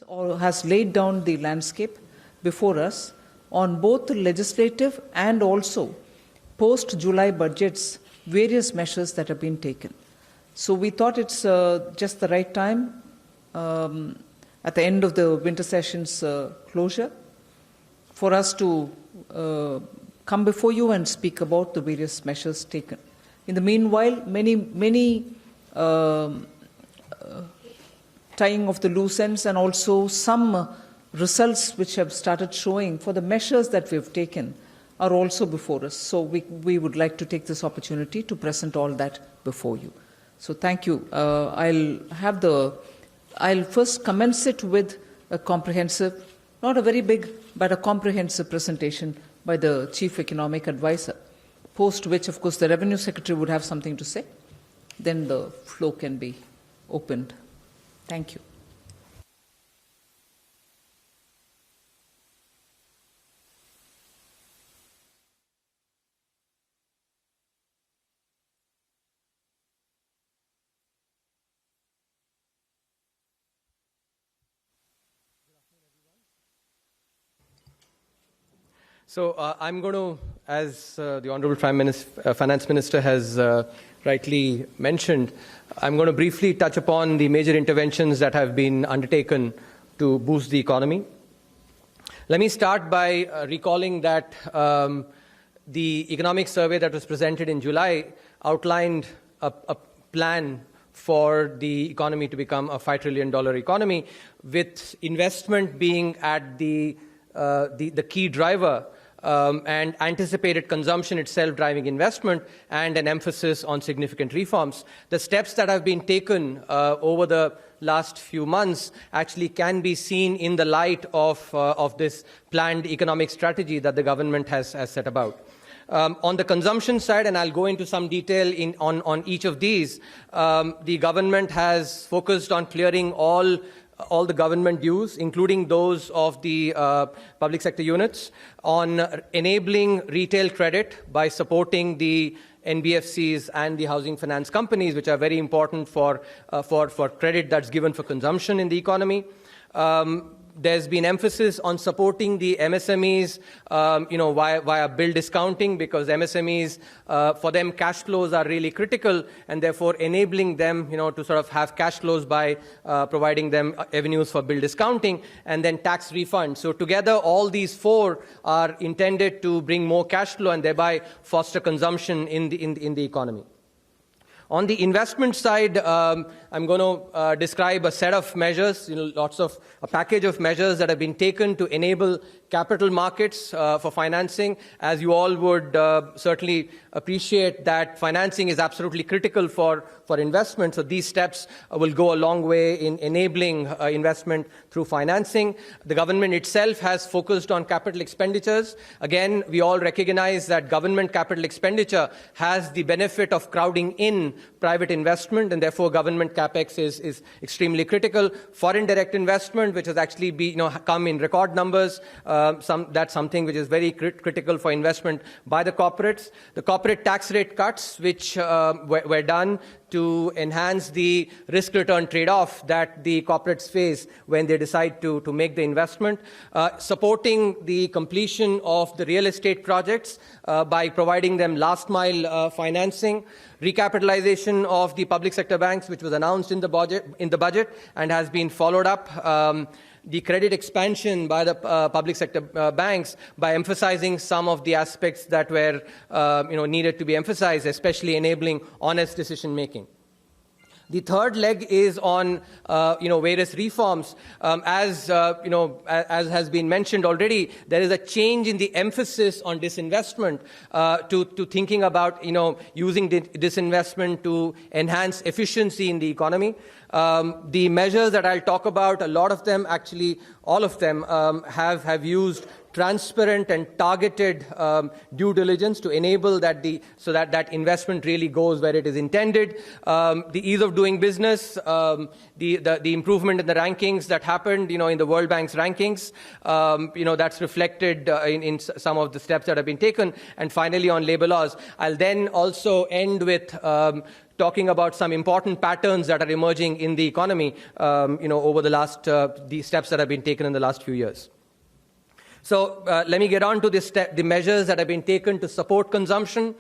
Or has laid down the landscape before us on both the legislative and also post-July budgets, various measures that have been taken. So we thought it's just the right time at the end of the winter session's closure for us to come before you and speak about the various measures taken. In the meanwhile, many tying of the loose ends and also some results which have started showing for the measures that we have taken are also before us. So we would like to take this opportunity to present all that before you. So thank you. I'll first commence it with a comprehensive, not a very big, but a comprehensive presentation by the Chief Economic Advisor, post which, of course, the Revenue Secretary would have something to say. Then the floor can be opened. Thank you. So I'm going to, as the Honourable Finance Minister has rightly mentioned, I'm going to briefly touch upon the major interventions that have been undertaken to boost the economy. Let me start by recalling that the economic survey that was presented in July outlined a plan for the economy to become a $5 trillion economy, with investment being at the key driver, and anticipated consumption itself driving investment, and an emphasis on significant reforms. The steps that have been taken over the last few months actually can be seen in the light of this planned economic strategy that the government has set about. On the consumption side, and I'll go into some detail on each of these, the government has focused on clearing all the government dues, including those of the public sector units, on enabling retail credit by supporting the NBFCs and the housing finance companies, which are very important for credit that's given for consumption in the economy. There's been emphasis on supporting the MSMEs, via bill discounting, because MSMEs, for them, cash flows are really critical, and therefore enabling them, to sort of have cash flows by providing them avenues for bill discounting, and then tax refunds. So together, all these four are intended to bring more cash flow and thereby foster consumption in the economy. On the investment side, I'm going to describe a set of measures, a package of measures that have been taken to enable capital markets for financing. As you all would certainly appreciate, that financing is absolutely critical for investment. So these steps will go a long way in enabling investment through financing. The government itself has focused on capital expenditures. Again, we all recognize that government capital expenditure has the benefit of crowding in private investment, and therefore government capex is extremely critical. Foreign direct investment, which has actually come in record numbers, that's something which is very critical for investment by the corporates. The corporate tax rate cuts, which were done to enhance the risk-return trade-off that the corporates face when they decide to make the investment. Supporting the completion of the real estate projects by providing them last-mile financing. Recapitalization of the public sector banks, which was announced in the budget and has been followed up. The credit expansion by the public sector banks by emphasizing some of the aspects that were needed to be emphasized, especially enabling honest decision making. The third leg is on various reforms. As has been mentioned already, there is a change in the emphasis on disinvestment to thinking about using disinvestment to enhance efficiency in the economy. The measures that I'll talk about, a lot of them, actually all of them, have used transparent and targeted due diligence to enable that that investment really goes where it is intended. The ease of doing business, the improvement in the rankings that happened, in the World Bank's rankings, that's reflected in some of the steps that have been taken. And finally, on labor laws, I'll then also end with talking about some important patterns that are emerging in the economy, over the last, the steps that have been taken in the last few years. So let me get on to the measures that have been taken to support consumption,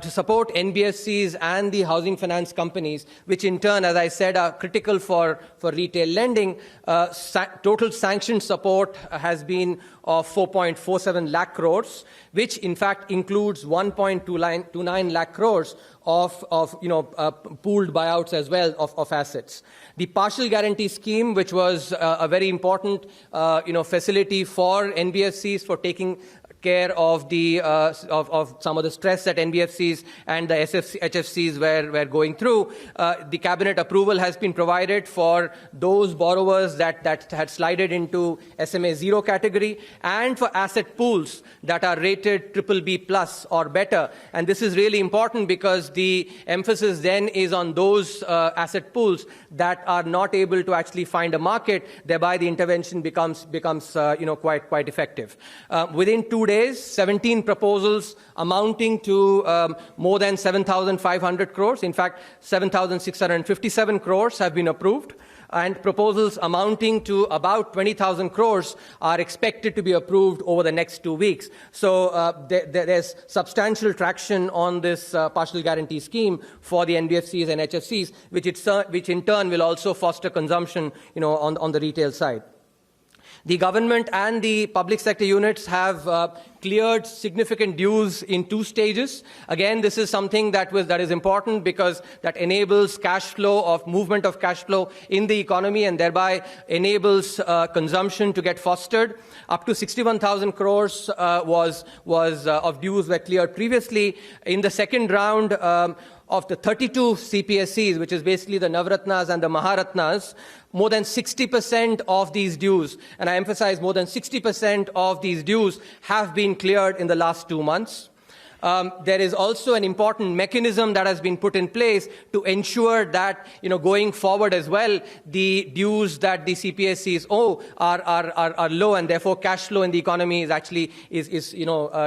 to support NBFCs and the housing finance companies, which in turn, as I said, are critical for retail lending. Total sanctioned support has been of 4.47 lakh crores, which in fact includes 1.29 lakh crores of pooled buyouts as well of assets. The partial guarantee scheme, which was a very important facility for NBFCs for taking care of the of some of the stress that NBFCs and the HFCs were going through. The cabinet approval has been provided for those borrowers that had slided into SMA 0 category, and for asset pools that are rated BBB plus or better. And this is really important because the emphasis then is on those asset pools that are not able to actually find a market. Thereby, the intervention becomes quite effective. Within 2 days, 17 proposals amounting to more than 7,500 crores. In fact, 7,657 crores have been approved, and proposals amounting to about 20,000 crores are expected to be approved over the next 2 weeks. So there's substantial traction on this partial guarantee scheme for the NBFCs and HFCs, which in turn will also foster consumption, on the retail side. The government and the public sector units have cleared significant dues in 2 stages. Again, this is something that is important because that enables cash flow, movement of cash flow in the economy, and thereby enables consumption to get fostered. Up to 61,000 crores of dues were cleared previously. In the second round, of the 32 CPSCs, which is basically the Navratnas and the Maharatnas, more than 60% of these dues, and I emphasize more than 60% of these dues, have been cleared in the last 2 months. There is also an important mechanism that has been put in place to ensure that, going forward as well, the dues that the CPSCs owe are low, and therefore cash flow in the economy is actually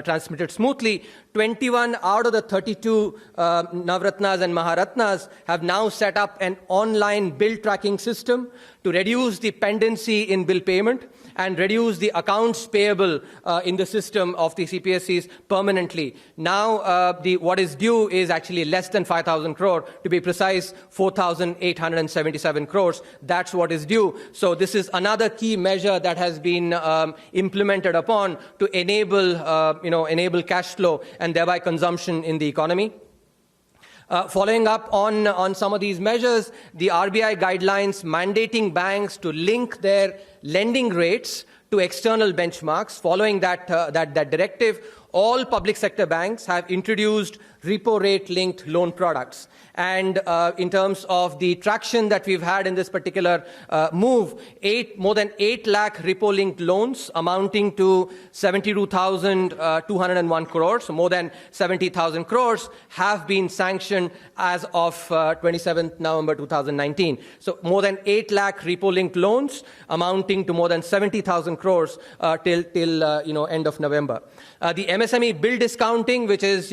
transmitted smoothly. 21 out of the 32 Navratnas and Maharatnas have now set up an online bill tracking system to reduce the pendency in bill payment and reduce the accounts payable in the system of the CPSCs permanently. Now, what is due is actually less than 5,000 crore. To be precise, 4,877 crores. That's what is due. So this is another key measure that has been implemented upon to enable cash flow and thereby consumption in the economy. Following up on some of these measures, the RBI guidelines mandating banks to link their lending rates to external benchmarks. Following that directive, all public sector banks have introduced repo rate linked loan products. And in terms of the traction that we've had in this particular move, more than 8 lakh repo linked loans amounting to 72,201 crores, so more than 70,000 crores, have been sanctioned as of 27th November 2019. So more than 8 lakh repo linked loans amounting to more than 70,000 crores till end of November. The MSME bill discounting, which is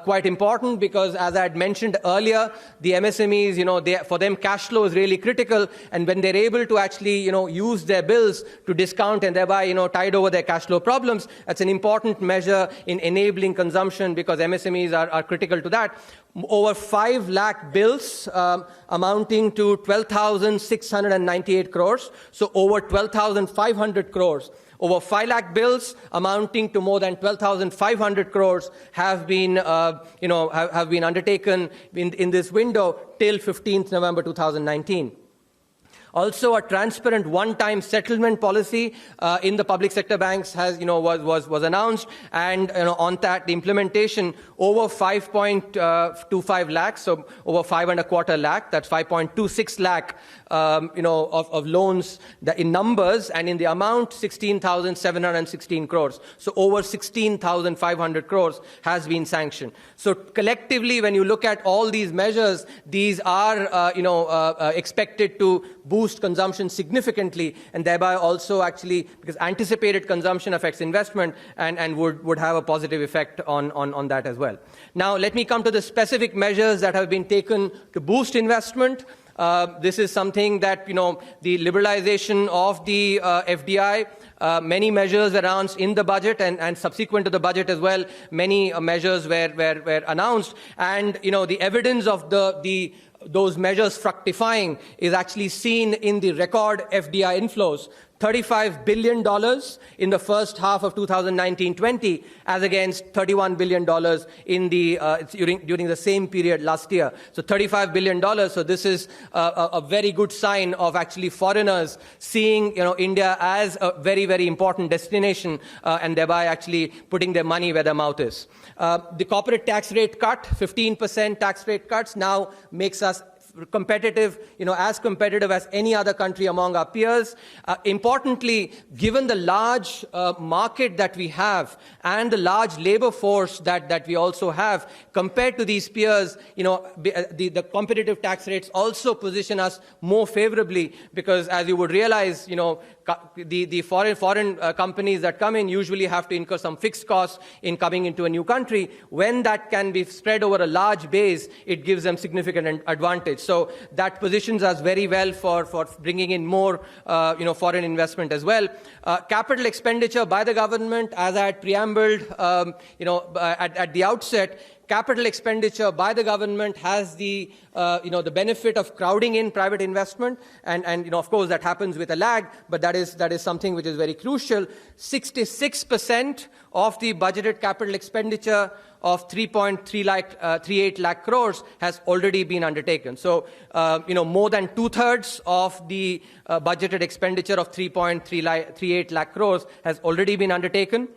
quite important because, as I had mentioned earlier, the MSMEs, for them cash flow is really critical, and when they're able to actually use their bills to discount and thereby tide over their cash flow problems, that's an important measure in enabling consumption because MSMEs are critical to that. Over 5 lakh bills amounting to 12,698 crores, so over 12,500 crores. Over 5 lakh bills amounting to more than 12,500 crores have been undertaken in this window till 15th November 2019. Also, a transparent one-time settlement policy in the public sector banks was announced, and on that, the implementation over 5.25 lakhs, so over 5.25 lakh, that's 5.26 lakh of loans in numbers, and in the amount 16,716 crores. So over 16,500 crores has been sanctioned. So collectively, when you look at all these measures, these are expected to boost consumption significantly, and thereby also actually, because anticipated consumption affects investment, and would have a positive effect on that as well. Now, let me come to the specific measures that have been taken to boost investment. This is something that, the liberalization of the FDI, many measures were announced in the budget and subsequent to the budget as well. Many measures were announced, and the evidence of those measures fructifying is actually seen in the record FDI inflows. $35 billion in the first half of 2019-20, as against $31 billion in during the same period last year. So $35 billion. So this is a very good sign of actually foreigners seeing India as a very, very important destination, and thereby actually putting their money where their mouth is. The corporate tax rate cut, 15% tax rate cuts, now makes us competitive, as competitive as any other country among our peers. Importantly, given the large market that we have and the large labor force that we also have, compared to these peers, the competitive tax rates also position us more favorably, because as you would realize, the foreign companies that come in usually have to incur some fixed costs in coming into a new country. When that can be spread over a large base, it gives them significant advantage. So that positions us very well for bringing in more foreign investment as well. Capital expenditure by the government, as I had preambled at the outset, capital expenditure by the government has the benefit of crowding in private investment, and of course that happens with a lag, but that is something which is very crucial. 66% of the budgeted capital expenditure of 3.38 lakh crores has already been undertaken. So, more than 2/3 of the budgeted expenditure of 3.38 lakh crores has already been undertaken.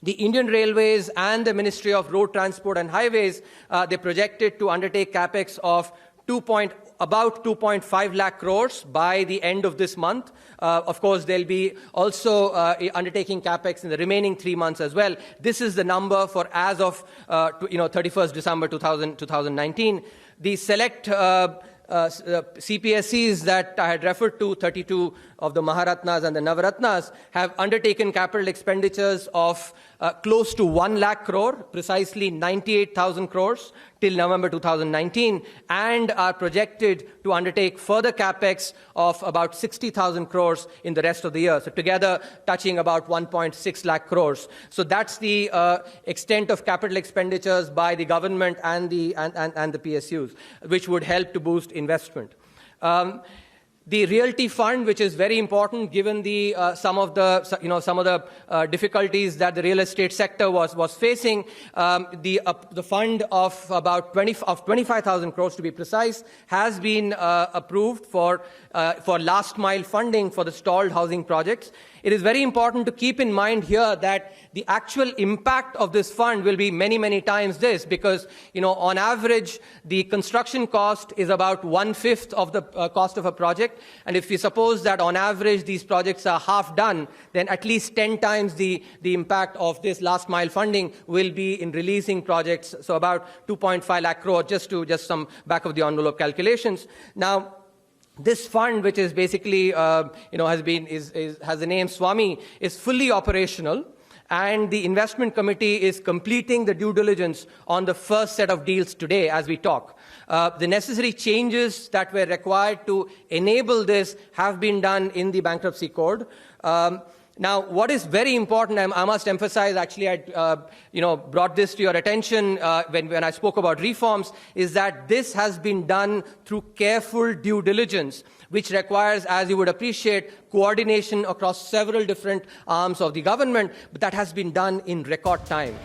The Indian Railways and the Ministry of Road Transport and Highways, they projected to undertake capex of about 2.5 lakh crores by the end of this month. Of course, they'll be also undertaking capex in the remaining 3 months as well. This is the number for as of 31st December 2019. The select CPSCs that I had referred to, 32 of the Maharatnas and the Navaratnas, have undertaken capital expenditures of close to 1 lakh crore, precisely 98,000 crores till November 2019, and are projected to undertake further capex of about 60,000 crores in the rest of the year. So together touching about 1.6 lakh crores. So that's the extent of capital expenditures by the government and the PSUs, which would help to boost investment. The realty fund, which is very important given some of the difficulties that the real estate sector was facing, the fund of about 25,000 crores to be precise has been approved for last mile funding for the stalled housing projects. It is very important to keep in mind here that the actual impact of this fund will be many, many times this, because, on average, the construction cost is about 1/5 of the cost of a project. And if we suppose that on average these projects are half done, then at least 10 times the impact of this last mile funding will be in releasing projects. So about 2.5 lakh crore, just some back of the envelope calculations. Now, this fund, which is basically, has the name Swami, is fully operational, and the investment committee is completing the due diligence on the first set of deals today as we talk. The necessary changes that were required to enable this have been done in the bankruptcy code. Now, what is very important, I must emphasize, actually, I brought this to your attention when I spoke about reforms, is that this has been done through careful due diligence, which requires, as you would appreciate, coordination across several different arms of the government, but that has been done in record time.